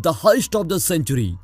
The heist of the century.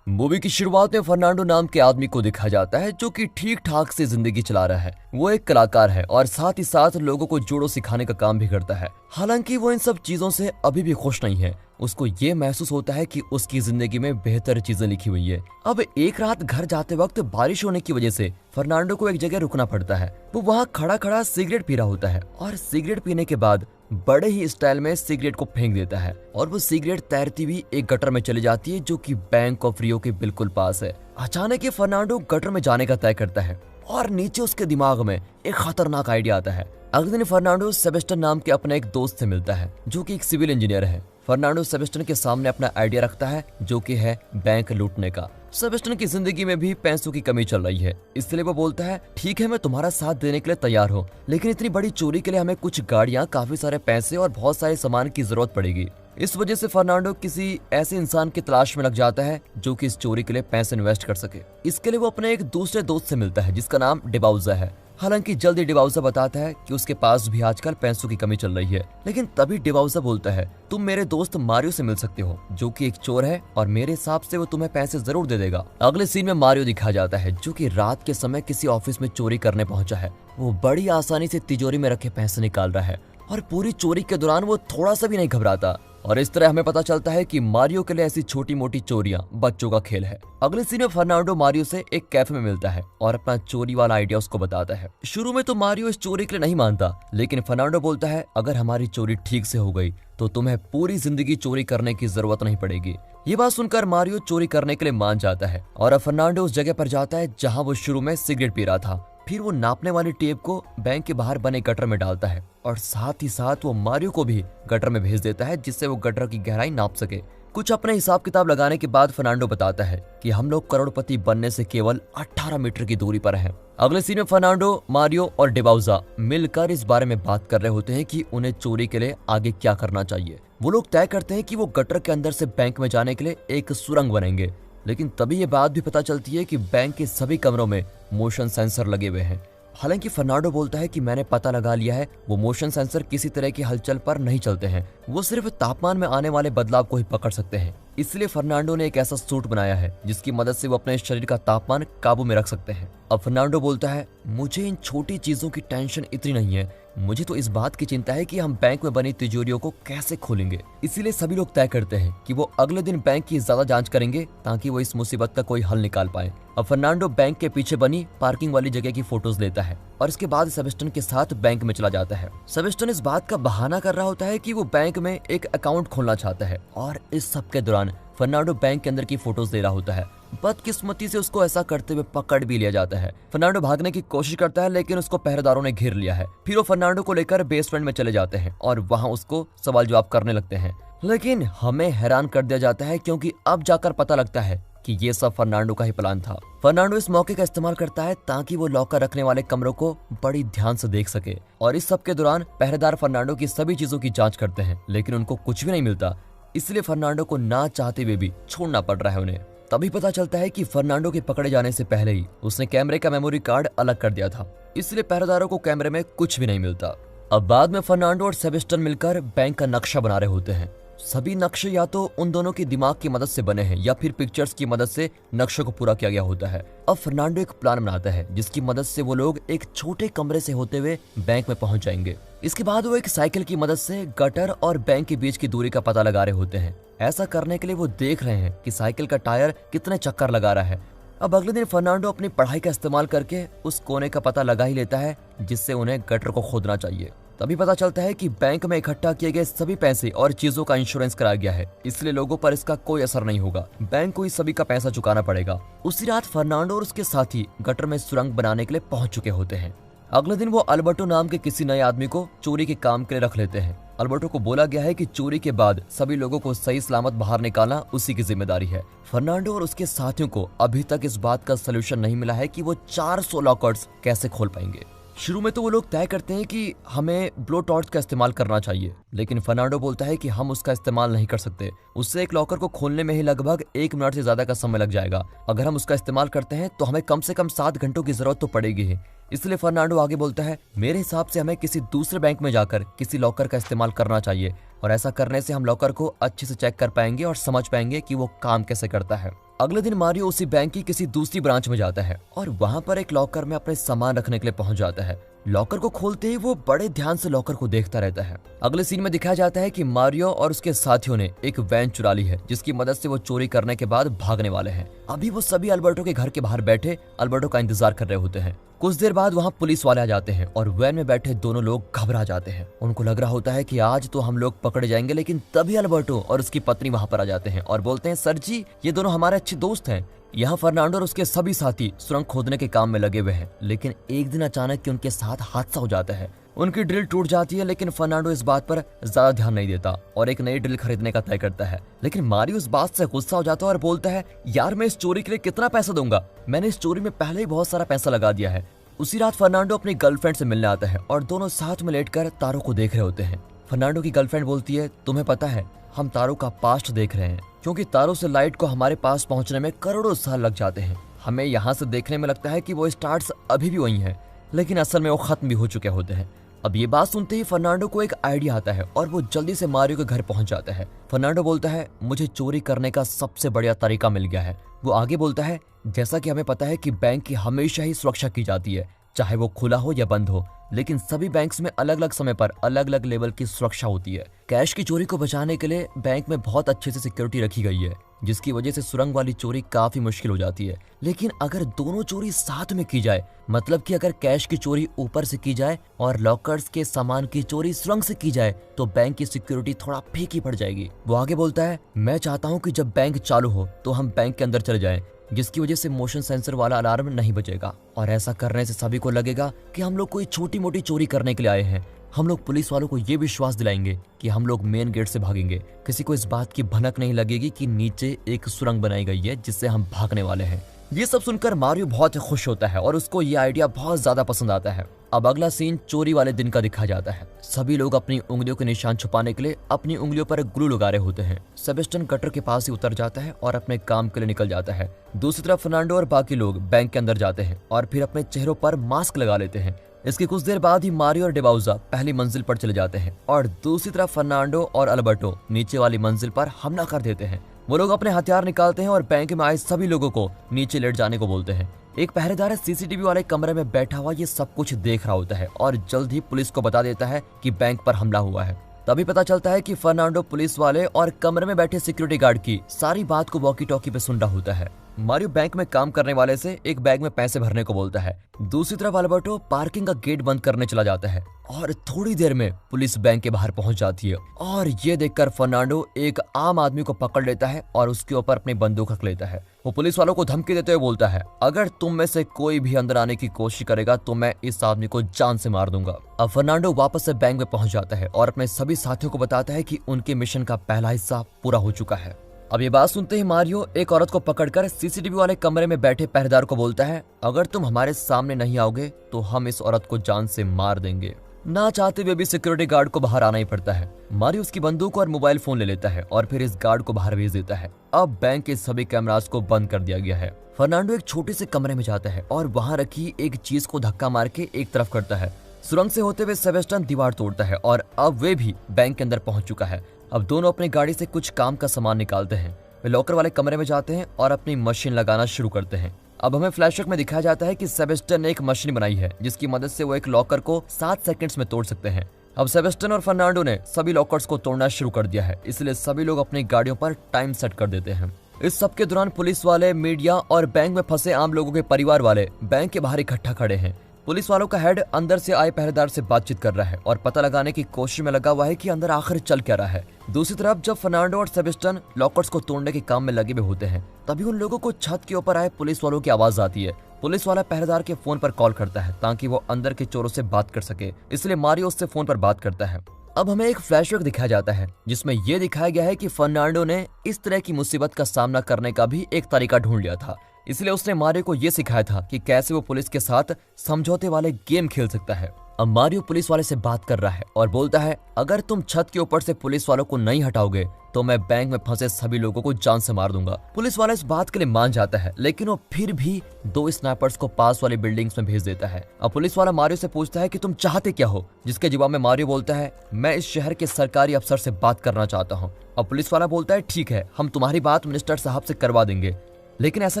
Movie की शुरुआत में फर्नांडो नाम के आदमी को दिखाया जाता है जो कि ठीक ठाक से जिंदगी चला रहा है। वो एक कलाकार है और साथ ही साथ लोगों को जूडो सिखाने का काम भी करता है। हालांकि वो इन सब चीजों से अभी भी खुश नहीं है। उसको ये महसूस होता है कि उसकी जिंदगी में बेहतर चीजें लिखी हुई है। अब एक रात घर जाते वक्त बारिश होने की वजह से फर्नांडो को एक जगह रुकना पड़ता है। वो वहाँ खड़ा खड़ा सिगरेट पी रहा होता है और सिगरेट पीने के बाद बड़े ही स्टाइल में सिगरेट को फेंक देता है और वो सिगरेट तैरती हुई एक गटर में चली जाती है जो कि बैंक ऑफ रियो के बिल्कुल पास है। अचानक ये फर्नांडो गटर में जाने का तय करता है और नीचे उसके दिमाग में एक खतरनाक आइडिया आता है। अगले दिन फर्नांडो सेबेस्टियन नाम के अपने एक दोस्त से मिलता है जो कि एक सिविल इंजीनियर है। फर्नांडो सेबेस्टियन के सामने अपना आइडिया रखता है जो कि है बैंक लूटने का। सेबेस्टियन की जिंदगी में भी पैसों की कमी चल रही है, इसलिए वो बोलता है ठीक है मैं तुम्हारा साथ देने के लिए तैयार हूँ, लेकिन इतनी बड़ी चोरी के लिए हमें कुछ गाड़ियाँ, काफी सारे पैसे और बहुत सारे सामान की जरूरत पड़ेगी। इस वजह से फर्नांडो किसी ऐसे इंसान की तलाश में लग जाता है जो कि इस चोरी के लिए पैसे इन्वेस्ट कर सके। इसके लिए वो अपने एक दूसरे दोस्त से मिलता है जिसका नाम डिबाउजा है। हालांकि जल्दी डिबाउजा बताता है कि उसके पास भी आजकल पैसों की कमी चल रही है, लेकिन तभी डिबाउजा बोलता है तुम मेरे दोस्त मारियो से मिल सकते हो जो कि एक चोर है और मेरे हिसाब से वो तुम्हें पैसे जरूर दे देगा। अगले सीन में मारियो दिखाया जाता है जो कि रात के समय किसी ऑफिस में चोरी करने पहुंचा है। वो बड़ी आसानी से तिजोरी में रखे पैसे निकाल रहा है और पूरी चोरी के दौरान वो थोड़ा सा भी नहीं घबराता। और इस तरह हमें पता चलता है कि मारियो के लिए ऐसी छोटी मोटी चोरियां बच्चों का खेल है। अगले सीन में फर्नांडो मारियो से एक कैफे में मिलता है और अपना चोरी वाला आइडिया उसको बताता है। शुरू में तो मारियो इस चोरी के लिए नहीं मानता, लेकिन फर्नांडो बोलता है अगर हमारी चोरी ठीक से हो गई तो तुम्हें पूरी जिंदगी चोरी करने की जरूरत नहीं पड़ेगी। ये बात सुनकर मारियो चोरी करने के लिए मान जाता है और अब फर्नांडो उस जगह पर जाता है जहाँ वो शुरू में सिगरेट पी रहा था। फिर वो नापने वाली टेप को बैंक के बाहर बने गटर में डालता है और साथ ही साथ वो मारियो को भी गटर में भेज देता है जिससे वो गटर की गहराई नाप सके। कुछ अपने हिसाब किताब लगाने के बाद फर्नांडो बताता है कि हम लोग करोड़पति बनने से केवल 18 मीटर की दूरी पर हैं। अगले सीन में फर्नांडो, मारियो और डिबाउजा मिलकर इस बारे में बात कर रहे होते हैं कि उन्हें चोरी के लिए आगे क्या करना चाहिए। वो लोग तय करते हैं कि वो गटर के अंदर से बैंक में जाने के लिए एक सुरंग बनेंगे, लेकिन तभी ये बात भी पता चलती है कि बैंक के सभी कमरों में मोशन सेंसर लगे हुए हैं। हालांकि फर्नांडो बोलता है कि मैंने पता लगा लिया है वो मोशन सेंसर किसी तरह की हलचल पर नहीं चलते हैं, वो सिर्फ तापमान में आने वाले बदलाव को ही पकड़ सकते हैं। इसलिए फर्नांडो ने एक ऐसा सूट बनाया है जिसकी मदद से वो अपने शरीर का तापमान काबू में रख सकते हैं। अब फर्नांडो बोलता है मुझे इन छोटी चीजों की टेंशन इतनी नहीं है, मुझे तो इस बात की चिंता है कि हम बैंक में बनी तिजोरियों को कैसे खोलेंगे। इसीलिए सभी लोग तय करते हैं कि वो अगले दिन बैंक की ज्यादा जांच करेंगे ताकि वो इस मुसीबत का कोई हल निकाल पाए। अब फर्नांडो बैंक के पीछे बनी पार्किंग वाली जगह की फोटोज लेता है और इसके बाद सेबेस्टियन के साथ बैंक में चला जाता है। सेबेस्टियन इस बात का बहाना कर रहा होता है कि वो बैंक में एक अकाउंट खोलना चाहता है और इस सब के दौरान फर्नांडो बैंक के अंदर की फोटोज ले रहा होता है। बदकिस्मती से उसको ऐसा करते हुए पकड़ भी लिया जाता है। फर्नांडो भागने की कोशिश करता है लेकिन उसको पहरेदारों ने घेर लिया है। फिर वो फर्नांडो को लेकर बेसमेंट में चले जाते हैं और वहां उसको सवाल जवाब करने लगते हैं, लेकिन हमें हैरान कर दिया जाता है क्योंकि अब जाकर पता लगता है कि ये सब फर्नांडो का ही प्लान था। फर्नांडो इस मौके का इस्तेमाल करता है ताकि वो लॉकर रखने वाले कमरों को बड़ी ध्यान से देख सके और इस सब के दौरान पहरेदार फर्नांडो की सभी चीजों की जांच करते हैं, लेकिन उनको कुछ भी नहीं मिलता। इसलिए फर्नांडो को ना चाहते हुए भी छोड़ना पड़ रहा है उन्हें। तभी पता चलता है कि फर्नांडो के पकड़े जाने से पहले ही उसने कैमरे का मेमोरी कार्ड अलग कर दिया था, इसलिए पहरेदारों को कैमरे में कुछ भी नहीं मिलता। अब बाद में फर्नांडो और सेबेस्टियन मिलकर बैंक का नक्शा बना रहे होते हैं। सभी नक्शे या तो उन दोनों के दिमाग की मदद से बने हैं या फिर पिक्चर्स की मदद से नक्शे को पूरा किया गया होता है। अब फर्नांडो एक प्लान बनाता है जिसकी मदद से वो लोग एक छोटे कमरे से होते हुए बैंक में पहुंच जाएंगे। इसके बाद वो एक साइकिल की मदद से गटर और बैंक के बीच की दूरी का पता लगा रहे होते हैं। ऐसा करने के लिए वो देख रहे हैं कि साइकिल का टायर कितने चक्कर लगा रहा है। अब अगले दिन फर्नांडो अपनी पढ़ाई का इस्तेमाल करके उस कोने का पता लगा ही लेता है जिससे उन्हें गटर को खोदना चाहिए। तभी पता चलता है कि बैंक में इकट्ठा किए गए सभी पैसे और चीजों का इंश्योरेंस कराया गया है, इसलिए लोगों पर इसका कोई असर नहीं होगा। बैंक को इस सभी का पैसा चुकाना पड़ेगा। उसी रात फर्नांडो और उसके साथी गटर में सुरंग बनाने के लिए पहुंच चुके होते हैं। अगले दिन वो अल्बर्टो नाम के किसी नए आदमी को चोरी के काम के लिए रख लेते हैं। अल्बर्टो को बोला गया है कि चोरी के बाद सभी लोगों को सही सलामत बाहर निकालना उसी की जिम्मेदारी है। फर्नांडो और उसके साथियों को अभी तक इस बात का सलूशन नहीं मिला है कि वो 400 लॉकर्स कैसे खोल पाएंगे। शुरू में तो वो लोग तय करते हैं कि हमें ब्लो टॉर्च का इस्तेमाल करना चाहिए, लेकिन फर्नांडो बोलता है कि हम उसका इस्तेमाल नहीं कर सकते। उससे एक लॉकर को खोलने में ही लगभग 1 मिनट से ज्यादा का समय लग जाएगा। अगर हम उसका इस्तेमाल करते हैं तो हमें कम से कम 7 घंटों की जरूरत तो पड़ेगी ही। इसलिए फर्नांडो आगे बोलता है, मेरे हिसाब से हमें किसी दूसरे बैंक में जाकर किसी लॉकर का इस्तेमाल करना चाहिए और ऐसा करने से हम लॉकर को अच्छे से चेक कर पाएंगे और समझ पाएंगे कि वो काम कैसे करता है। अगले दिन मारियो उसी बैंक की किसी दूसरी ब्रांच में जाता है और वहां पर एक लॉकर में अपने सामान रखने के लिए पहुंच जाता है। लॉकर को खोलते ही वो बड़े ध्यान से लॉकर को देखता रहता है। अगले सीन में दिखाया जाता है कि मारियो और उसके साथियों ने एक वैन चुरा ली है, जिसकी मदद से वो चोरी करने के बाद भागने वाले हैं। अभी वो सभी अल्बर्टो के घर के बाहर बैठे अल्बर्टो का इंतजार कर रहे होते हैं। कुछ देर बाद वहाँ पुलिस वाले आ जाते हैं और वैन में बैठे दोनों लोग घबरा जाते हैं। उनको लग रहा होता है कि आज तो हम लोग पकड़े जाएंगे, लेकिन तभी अल्बर्टो और उसकी पत्नी वहाँ पर आ जाते हैं और बोलते हैं, सर जी, ये दोनों हमारे अच्छे दोस्त हैं। यहाँ फर्नांडो और उसके सभी साथी सुरंग खोदने के काम में लगे हुए हैं, लेकिन एक दिन अचानक कि उनके साथ हादसा हो जाता है। उनकी ड्रिल टूट जाती है, लेकिन फर्नांडो इस बात पर ज्यादा ध्यान नहीं देता और एक नई ड्रिल खरीदने का तय करता है। लेकिन मारियो इस बात से गुस्सा हो जाता है और बोलता है, यार मैं इस चोरी के लिए कितना पैसा दूंगा, मैंने इस चोरी में पहले ही बहुत सारा पैसा लगा दिया है। उसी रात फर्नांडो अपनी गर्लफ्रेंड से मिलने आता है और दोनों साथ में लेटकर तारों को देख रहे होते हैं। फर्नांडो की गर्लफ्रेंड बोलती है, तुम्हें पता है हम तारों का पास्ट देख रहे हैं, क्योंकि तारों से लाइट को हमारे पास पहुंचने में करोड़ों साल लग जाते हैं। हमें यहाँ से देखने में लगता है कि वो स्टार्स अभी भी वही हैं, लेकिन असल में वो खत्म भी हो चुके होते हैं। अब ये बात सुनते ही फर्नांडो को एक आइडिया आता है और वो जल्दी से मारियो के घर पहुंच जाता है। फर्नांडो बोलता है, मुझे चोरी करने का सबसे बढ़िया तरीका मिल गया है। वो आगे बोलता है, जैसा कि हमें पता है कि बैंक की हमेशा ही सुरक्षा की जाती है, चाहे वो खुला हो या बंद हो, लेकिन सभी बैंक्स में अलग अलग समय पर अलग अलग लेवल की सुरक्षा होती है। कैश की चोरी को बचाने के लिए बैंक में बहुत अच्छे से सिक्योरिटी रखी गई है, जिसकी वजह से सुरंग वाली चोरी काफी मुश्किल हो जाती है। लेकिन अगर दोनों चोरी साथ में की जाए, मतलब कि अगर कैश की चोरी ऊपर से की जाए और लॉकर्स के सामान की चोरी सुरंग से की जाए, तो बैंक की सिक्योरिटी थोड़ा फीकी पड़ जाएगी। वो आगे बोलता है, मैं चाहता हूँ कि जब बैंक चालू हो तो हम बैंक के अंदर चले जाएं, जिसकी वजह से मोशन सेंसर वाला अलार्म नहीं बजेगा और ऐसा करने से सभी को लगेगा कि हम लोग कोई छोटी मोटी चोरी करने के लिए आए हैं। हम लोग पुलिस वालों को ये विश्वास दिलाएंगे कि हम लोग मेन गेट से भागेंगे। किसी को इस बात की भनक नहीं लगेगी कि नीचे एक सुरंग बनाई गई है जिससे हम भागने वाले हैं। ये सब सुनकर मारियो बहुत खुश होता है और उसको ये आइडिया बहुत ज्यादा पसंद आता है। अब अगला सीन चोरी वाले दिन का दिखाया जाता है। सभी लोग अपनी उंगलियों के निशान छुपाने के लिए अपनी उंगलियों पर ग्लू लगा रहे होते हैं। सेबेस्टियन गटर के पास ही उतर जाता है और अपने काम के लिए निकल जाता है। दूसरी तरफ फर्नांडो और बाकी लोग बैंक के अंदर जाते हैं और फिर अपने चेहरों पर मास्क लगा लेते हैं। इसके कुछ देर बाद ही मारियो और डेबाउजा पहली मंजिल पर चले जाते हैं और दूसरी तरफ फर्नांडो और अल्बर्टो नीचे वाली मंजिल पर हमला कर देते हैं। वो लोग अपने हथियार निकालते हैं और बैंक में आए सभी लोगों को नीचे लेट जाने को बोलते हैं। एक पहरेदार सीसीटीवी वाले कमरे में बैठा हुआ ये सब कुछ देख रहा होता है और जल्द ही पुलिस को बता देता है कि बैंक पर हमला हुआ है। तभी पता चलता है कि फर्नांडो पुलिस वाले और कमरे में बैठे सिक्योरिटी गार्ड की सारी बात को वॉकी टॉकी पे सुन रहा होता है। मारियो बैंक में काम करने वाले से एक बैग में पैसे भरने को बोलता है। दूसरी तरफ अल्बर्टो पार्किंग का गेट बंद करने चला जाता है और थोड़ी देर में पुलिस बैंक के बाहर पहुंच जाती है और ये देखकर फर्नांडो एक आम आदमी को पकड़ लेता है और उसके ऊपर अपनी बंदूक रख लेता है। वो पुलिस वालों को धमकी देते हुए बोलता है, अगर तुम में से कोई भी अंदर आने की कोशिश करेगा तो मैं इस आदमी को जान से मार दूंगा। अब फर्नांडो वापस से बैंक में पहुंच जाता है और अपने सभी साथियों को बताता है कि उनके मिशन का पहला हिस्सा पूरा हो चुका है। अब ये बात सुनते ही मारियो एक औरत को पकड़कर सीसीटीवी वाले कमरे में बैठे पहरेदार को बोलता है, अगर तुम हमारे सामने नहीं आओगे तो हम इस औरत को जान से मार देंगे। ना चाहते हुए भी सिक्योरिटी गार्ड को बाहर आना ही पड़ता है। मारियो उसकी बंदूक और मोबाइल फोन ले लेता है और फिर इस गार्ड को बाहर भेज देता है। अब बैंक के सभी कैमरास को बंद कर दिया गया है। फर्नांडो एक छोटे से कमरे में जाता है और वहां रखी एक चीज को धक्का मार के एक तरफ करता है। सुरंग से होते हुए सेबेस्टियन दीवार तोड़ता है और अब वे भी बैंक के अंदर पहुंच चुका है। अब दोनों अपनी गाड़ी से कुछ काम का सामान निकालते हैं। वे लॉकर वाले कमरे में जाते हैं और अपनी मशीन लगाना शुरू करते हैं। अब हमें फ्लैशबैक में दिखाया जाता है कि सेबेस्टियन ने एक मशीन बनाई है जिसकी मदद से वो एक लॉकर को 7 सेकंड्स में तोड़ सकते हैं। अब सेबेस्टियन और फर्नांडो ने सभी लॉकर्स को तोड़ना शुरू कर दिया है, इसलिए सभी लोग अपनी गाड़ियों पर टाइम सेट कर देते हैं। इस सब के दौरान पुलिस वाले, मीडिया और बैंक में फंसे आम लोगों के परिवार वाले बैंक के बाहर इकट्ठा खड़े हैं। पुलिस वालों का हेड अंदर से आए पहरेदार से बातचीत कर रहा है और पता लगाने की कोशिश में लगा हुआ है कि अंदर आखिर चल क्या रहा है। दूसरी तरफ जब फर्नांडो और सेबेस्टियन लॉकर्स को तोड़ने के काम में लगे हुए होते हैं, तभी उन लोगों को छत के ऊपर आए पुलिस वालों की आवाज आती है। पुलिस वाला पहरेदार के फोन पर कॉल करता है ताकि वो अंदर के चोरों से बात कर सके, इसलिए मारियो उससे फोन पर बात करता है। अब हमें एक फ्लैशबैक दिखाया जाता है जिसमें यह दिखाया गया है कि फर्नांडो ने इस तरह की मुसीबत का सामना करने का भी एक तरीका ढूंढ लिया था, इसलिए उसने मारियो को यह सिखाया था कि कैसे वो पुलिस के साथ समझौते वाले गेम खेल सकता है। अब मारियो पुलिस वाले से बात कर रहा है और बोलता है, अगर तुम छत के ऊपर से पुलिस वालों को नहीं हटाओगे तो तो मैं बैंक में फंसे सभी लोगों को जान से मार दूंगा। पुलिस वाला इस बात के लिए मान जाता है, लेकिन वो फिर भी 2 स्नाइपर्स को पास वाली बिल्डिंग्स में भेज देता है। अब पुलिस वाला मारियो से पूछता है कि तुम चाहते क्या हो, जिसके जवाब में मारियो बोलता है मैं इस शहर के सरकारी अफसर से बात करना चाहता हूँ। अब पुलिस वाला बोलता है ठीक है, हम तुम्हारी बात मिनिस्टर साहब से करवा देंगे, लेकिन ऐसा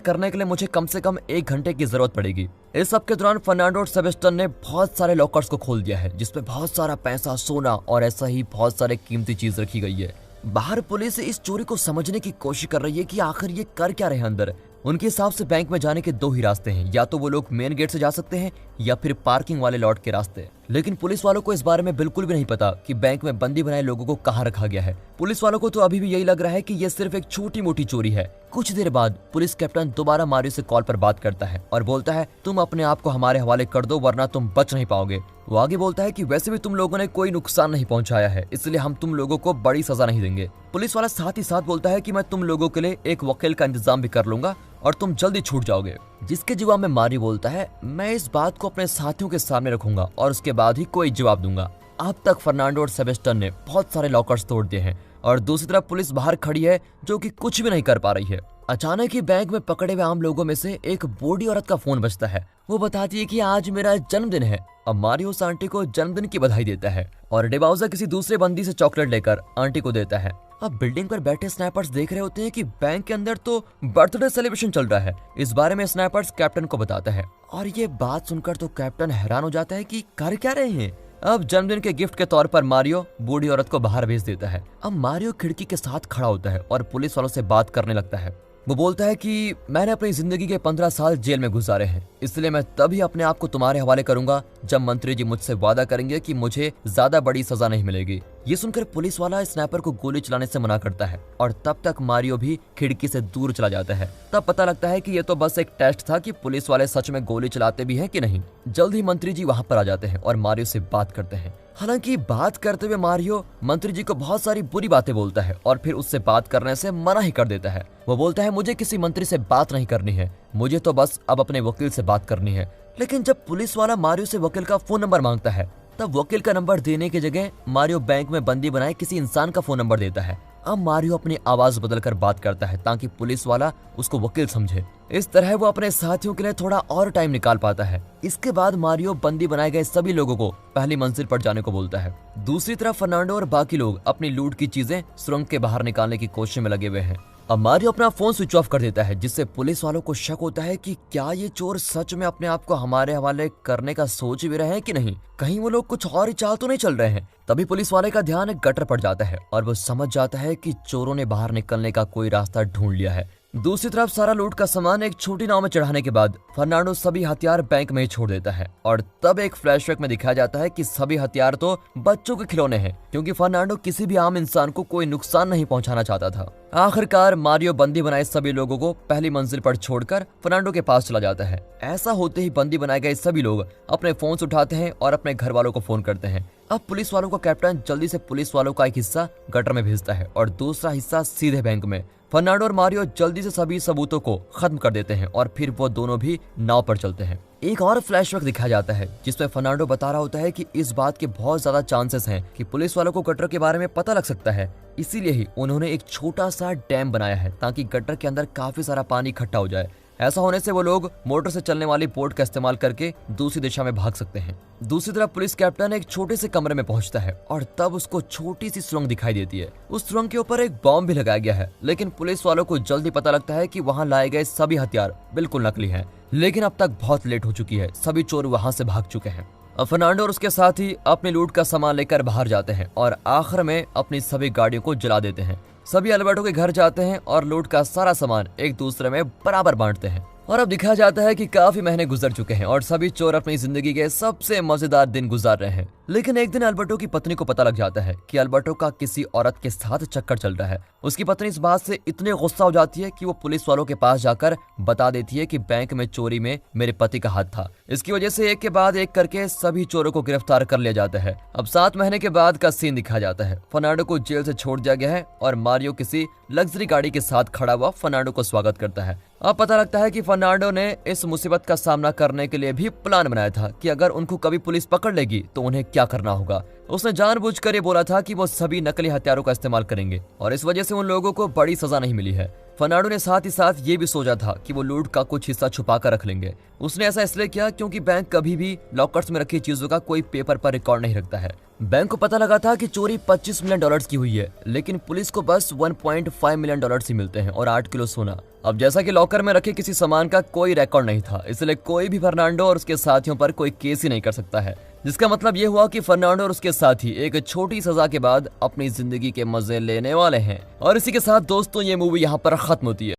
करने के लिए मुझे कम से कम 1 घंटे की जरूरत पड़ेगी। इस सब के दौरान फर्नांडो और सेबेस्टियन ने बहुत सारे लॉकर्स को खोल दिया है, जिसमें बहुत सारा पैसा, सोना और ऐसा ही बहुत सारे कीमती चीज रखी गई है। बाहर पुलिस इस चोरी को समझने की कोशिश कर रही है कि आखिर ये कर क्या रहे हैं अंदर। उनके हिसाब से बैंक में जाने के 2 ही रास्ते हैं, या तो वो लोग मेन गेट से जा सकते हैं या फिर पार्किंग वाले लॉट के रास्ते। लेकिन पुलिस वालों को इस बारे में बिल्कुल भी नहीं पता कि बैंक में बंदी बनाए लोगों को कहाँ रखा गया है। पुलिस वालों को तो अभी भी यही लग रहा है कि ये सिर्फ एक छोटी मोटी चोरी है। कुछ देर बाद पुलिस कैप्टन दोबारा मारियो से कॉल पर बात करता है और बोलता है तुम अपने आप को हमारे हवाले कर दो, वरना तुम बच नहीं पाओगे। वो आगे बोलता है कि वैसे भी तुम लोगों ने कोई नुकसान नहीं पहुंचाया है, इसलिए हम तुम लोगों को बड़ी सजा नहीं देंगे। पुलिस वाला साथ ही साथ बोलता है कि मैं तुम लोगों के लिए एक वकील का इंतजाम भी कर लूंगा और तुम जल्दी छूट जाओगे। जिसके जवाब में मारियो बोलता है मैं इस बात को अपने साथियों के सामने रखूंगा और उसके बाद ही कोई जवाब दूंगा। अब तक फर्नांडो और सेबेस्टियन ने बहुत सारे लॉकर्स तोड़ दिए हैं और दूसरी तरफ पुलिस बाहर खड़ी है जो कि कुछ भी नहीं कर पा रही है। अचानक ही बैंक में पकड़े हुए आम लोगों में से एक बूढ़ी औरत का फोन बजता है। वो बताती है कि आज मेरा जन्मदिन है। अब मारियो उस आंटी को जन्मदिन की बधाई देता है और डेबाउजा किसी दूसरे बंदी से चॉकलेट लेकर आंटी को देता है। अब बिल्डिंग पर बैठे स्नाइपर्स देख रहे होते हैं कि बैंक के अंदर तो बर्थडे सेलिब्रेशन चल रहा है। इस बारे में स्नाइपर्स कैप्टन को बताता है और ये बात सुनकर तो कैप्टन हैरान हो जाता है कि कर क्या रहे हैं। अब जन्मदिन के गिफ्ट के तौर पर मारियो बूढ़ी औरत को बाहर भेज देता है। अब मारियो खिड़की के साथ खड़ा होता है और पुलिस वालों से बात करने लगता है। वो बोलता है कि मैंने अपनी जिंदगी के 15 साल जेल में गुजारे हैं, इसलिए मैं तभी अपने आप को तुम्हारे हवाले करूंगा जब मंत्री जी मुझसे वादा करेंगे कि मुझे ज्यादा बड़ी सजा नहीं मिलेगी। ये सुनकर पुलिस वाला स्नाइपर को गोली चलाने से मना करता है और तब तक मारियो भी खिड़की से दूर चला जाता है। तब पता लगता है कि ये तो बस एक टेस्ट था कि पुलिस वाले सच में गोली चलाते भी हैं कि नहीं। जल्द ही मंत्री जी वहां पर आ जाते हैं और मारियो से बात करते हैं। हालांकि बात करते हुए मारियो मंत्री जी को बहुत सारी बुरी बातें बोलता है और फिर उससे बात करने से मना ही कर देता है। वो बोलता है मुझे किसी मंत्री से बात नहीं करनी है, मुझे तो बस अब अपने वकील से बात करनी है। लेकिन जब पुलिस वाला मारियो से वकील का फोन नंबर मांगता है तब वकील का नंबर देने की जगह मारियो बैंक में बंदी बनाए किसी इंसान का फोन नंबर देता है। अब मारियो अपनी आवाज बदलकर बात करता है ताकि पुलिस वाला उसको वकील समझे। इस तरह वो अपने साथियों के लिए थोड़ा और टाइम निकाल पाता है। इसके बाद मारियो बंदी बनाए गए सभी लोगों को पहली मंजिल पर जाने को बोलता है। दूसरी तरफ फर्नांडो और बाकी लोग अपनी लूट की चीजें सुरंग के बाहर निकालने की कोशिश में लगे हुए हैं। अब मारियो अपना फोन स्विच ऑफ कर देता है, जिससे पुलिस वालों को शक होता है कि क्या ये चोर सच में अपने आप को हमारे हवाले करने का सोच भी रहे हैं कि नहीं, कहीं वो लोग कुछ और ही चाल तो नहीं चल रहे हैं। तभी पुलिस वाले का ध्यान एक गटर पर जाता है और वो समझ जाता है कि चोरों ने बाहर निकलने का कोई रास्ता ढूंढ लिया है। दूसरी तरफ सारा लूट का सामान एक छोटी नाव में चढ़ाने के बाद फर्नांडो सभी हथियार बैंक में ही छोड़ देता है और तब एक फ्लैशबैक में दिखाया जाता है कि सभी हथियार तो बच्चों के खिलौने हैं, क्योंकि फर्नांडो किसी भी आम इंसान को कोई नुकसान नहीं पहुंचाना चाहता था। आखिरकार मारियो बंदी बनाए सभी लोगों को पहली मंजिल पर छोड़कर फर्नांडो के पास चला जाता है। ऐसा होते ही बंदी बनाए गए सभी लोग अपने फोन उठाते हैं और अपने घर वालों को फोन करते हैं। अब पुलिस वालों का कैप्टन जल्दी से पुलिस वालों का एक हिस्सा गटर में भेजता है और दूसरा हिस्सा सीधे बैंक में। फर्नांडो और मारियो जल्दी से सभी सबूतों को खत्म कर देते हैं और फिर वो दोनों भी नाव पर चलते हैं। एक और फ्लैशबैक दिखाया जाता है जिसमें फर्नांडो बता रहा होता है कि इस बात के बहुत ज्यादा चांसेस हैं कि पुलिस वालों को गटर के बारे में पता लग सकता है, इसीलिए ही उन्होंने एक छोटा सा डैम बनाया है ताकि गटर के अंदर काफी सारा पानी इकट्ठा हो जाए। ऐसा होने से वो लोग मोटर से चलने वाली बोट का इस्तेमाल करके दूसरी दिशा में भाग सकते हैं। दूसरी तरफ पुलिस कैप्टन एक छोटे से कमरे में पहुंचता है और तब उसको छोटी सी सुरंग दिखाई देती है। उस सुरंग के ऊपर एक बॉम्ब भी लगाया गया है, लेकिन पुलिस वालों को जल्दी पता लगता है कि वहां लाए गए सभी हथियार बिल्कुल नकली हैं। लेकिन अब तक बहुत लेट हो चुकी है, सभी चोर वहां से भाग चुके हैं। अब फर्नांडो और उसके साथी अपनी लूट का सामान लेकर बाहर जाते हैं और आखिर में अपनी सभी गाड़ियों को जला देते हैं। सभी अल्बर्टो के घर जाते हैं और लूट का सारा सामान एक दूसरे में बराबर बांटते हैं। और अब दिखाया जाता है कि काफी महीने गुजर चुके हैं और सभी चोर अपनी जिंदगी के सबसे मजेदार दिन गुजार रहे हैं। लेकिन एक दिन अल्बर्टो की पत्नी को पता लग जाता है कि अल्बर्टो का किसी औरत के साथ चक्कर चल रहा है। उसकी पत्नी इस बात से इतने गुस्सा हो जाती है कि वो पुलिस वालों के पास जाकर बता देती है कि बैंक में चोरी में मेरे पति का हाथ था। इसकी वजह से एक के बाद एक करके सभी चोरों को गिरफ्तार कर लिया जाता है। अब 7 महीने के बाद का सीन दिखाया जाता है। फर्नांडो को जेल से छोड़ दिया गया है और मारियो किसी लग्जरी गाड़ी के साथ खड़ा हुआ फर्नांडो को स्वागत करता है। अब पता लगता है कि फर्नांडो ने इस मुसीबत का सामना करने के लिए भी प्लान बनाया था कि अगर उनको कभी पुलिस पकड़ लेगी तो उन्हें क्या करना होगा। उसने जानबूझकर ये बोला था कि वो सभी नकली हथियारों का इस्तेमाल करेंगे और इस वजह से उन लोगों को बड़ी सजा नहीं मिली है। फर्नांडो ने साथ ही साथ ये भी सोचा था कि वो लूट का कुछ हिस्सा छुपा कर रख लेंगे। उसने ऐसा इसलिए किया क्योंकि बैंक कभी भी लॉकर्स में रखी चीजों का कोई पेपर पर रिकॉर्ड नहीं रखता है। बैंक को पता लगा था कि चोरी 25 मिलियन डॉलर्स की हुई है, लेकिन पुलिस को बस 1.5 मिलियन डॉलर्स ही मिलते हैं और 8 किलो सोना। अब जैसा कि लॉकर में रखे किसी सामान का कोई रिकॉर्ड नहीं था, इसलिए कोई भी फर्नांडो और उसके साथियों पर कोई केस ही नहीं कर सकता है। जिसका मतलब ये हुआ कि फर्नांडो और उसके साथी एक छोटी सजा के बाद अपनी जिंदगी के मजे लेने वाले हैं। और इसी के साथ दोस्तों ये मूवी यहाँ पर खत्म होती है।